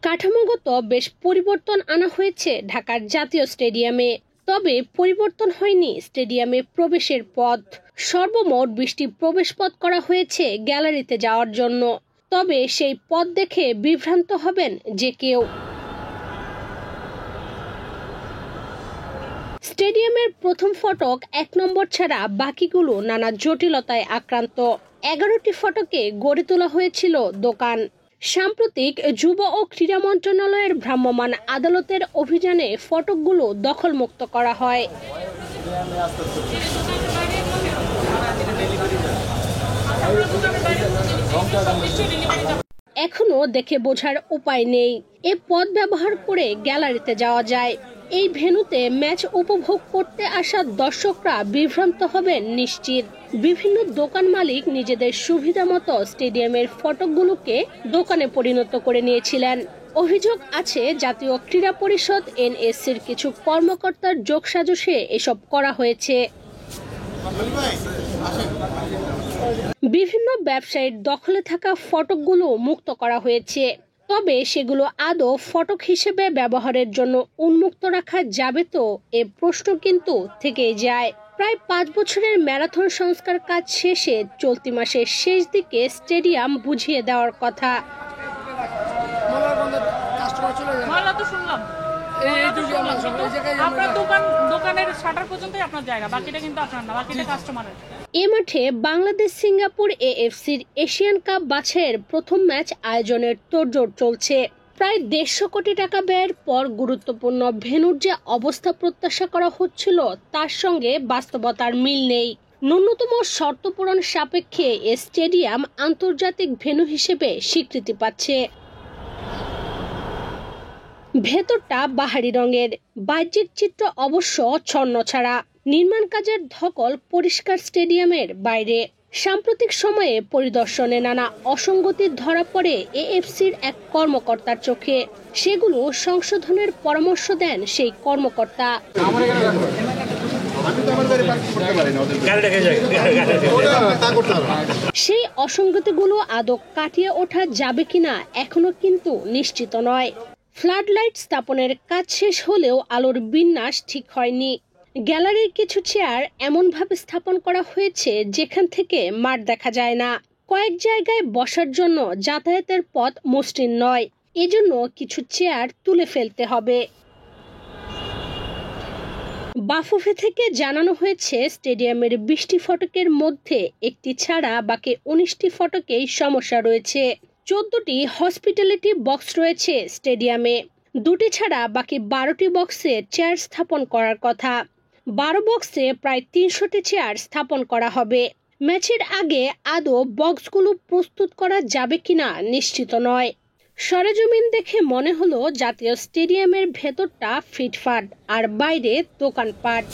কাঠামোগত বেশ পরিবর্তন আনা হয়েছে ঢাকার জাতীয় স্টেডিয়ামে। তবে পরিবর্তন হয়নি স্টেডিয়ামে প্রবেশের পথ। সর্বমোট 20টি প্রবেশ পথ করা হয়েছে গ্যালারিতে যাওয়ার জন্য। তবে সেই পথ দেখে বিভ্রান্ত হবেন যে কেউ। স্টেডিয়ামের প্রথম ফটক 1 নম্বর ছাড়া বাকিগুলো নানা জটিলতায় আক্রান্ত। 11টি ফটকে গড়ে তোলা হয়েছিল দোকান। সাম্প্রতিক যুব ও ক্রীড়া মন্ত্রণালয়ের ভ্রাম্যমাণ আদালতের অভিযানে ফটকগুলো দখলমুক্ত করা হয়। এখনো দেখে বোঝার উপায় নেই। এ পথ ব্যবহার করে গ্যালারিতে যাওয়া যায়। এই ভেন্যুতে ম্যাচ উপভোগ করতে আসা দর্শকরা বিভ্রান্ত হবেন নিশ্চিত। বিভিন্ন দোকান মালিক নিজেদের সুবিধা মতো স্টেডিয়ামের ফটকগুলোকে দোকানে পরিণত করে নিয়েছিলেন। অভিযোগ আছে জাতীয় ক্রীড়া পরিষদ NSCর কিছু কর্মকর্তার যোগসাজশে এসব করা হয়েছে। বিভিন্ন ব্যবসায়ীর দখলে থাকা ফটকগুলো মুক্ত করা হয়েছে। তবে সেগুলো আদৌ ফটক হিসেবে ব্যবহারের জন্য উন্মুক্ত রাখা যাবে তো, এ প্রশ্ন কিন্তু থেকেই যায়। প্রায় 5 বছরের ম্যারাথন সংস্কার কাজ শেষে চলতি মাসের শেষ দিকে স্টেডিয়াম বুঝিয়ে দেওয়ার কথা। এ মাঠে বাংলাদেশ সিঙ্গাপুর AFCর এশিয়ান কাপ বাছাইয়ের প্রথম ম্যাচ আয়োজনের তোড়জোড় চলছে। প্রায় 150 কোটি টাকা ব্যয়ের পর গুরুত্বপূর্ণ ভেন্যুর যে অবস্থা প্রত্যাশা করা হচ্ছিল তার সঙ্গে বাস্তবতার মিল নেই। ন্যূনতম শর্ত পূরণ সাপেক্ষে এ স্টেডিয়াম আন্তর্জাতিক ভেন্যু হিসেবে স্বীকৃতি পাচ্ছে। ভেতরটা বাহারি রঙের, বাহ্যিক চিত্র অবশ্য ছন্নছাড়া। নির্মাণ কাজের ধকল পরিষ্কার স্টেডিয়ামের বাইরে। সাম্প্রতিক সময়ে পরিদর্শনে নানা অসঙ্গতি ধরা পড়ে AFCর এক কর্মকর্তার চোখে। সেগুলো সংশোধনের পরামর্শ দেন সেই কর্মকর্তা। সেই অসঙ্গতিগুলো আদৌ কাটিয়ে ওঠা যাবে কিনা এখনো কিন্তু নিশ্চিত নয়। ফ্লাড লাইট স্থাপনের কাজ শেষ হলেও আলোর বিন্যাস ঠিক হয়নি। গ্যালারির কিছু চেয়ার এমনভাবে স্থাপন করা হয়েছে যেখান থেকে মাঠ দেখা যায় না। কয়েক জায়গায় বসার জন্য যাতায়াতের পথ মসৃণ নয়। এজন্য কিছু চেয়ার তুলে ফেলতে হবে। বাফুফে থেকে জানানো হয়েছে স্টেডিয়ামের 20টি ফটকের মধ্যে একটি ছাড়া বাকি 19টি ফটকেই সমস্যা রয়েছে। 14টি হসপিটালিটি বক্স রয়েছে স্টেডিয়ামে। 2টি ছাড়া বাকি 12টি বক্সে চেয়ার স্থাপন করার কথা। 12 বক্সে প্রায় 300টি চেয়ার স্থাপন করা হবে। ম্যাচের আগে আদৌ বক্সগুলো প্রস্তুত করা যাবে কিনা নিশ্চিত নয়। সরেজমিন দেখে মনে হলো জাতীয় স্টেডিয়ামের ভেতরটা ফিটফাট, আর বাইরে দোকানপাট।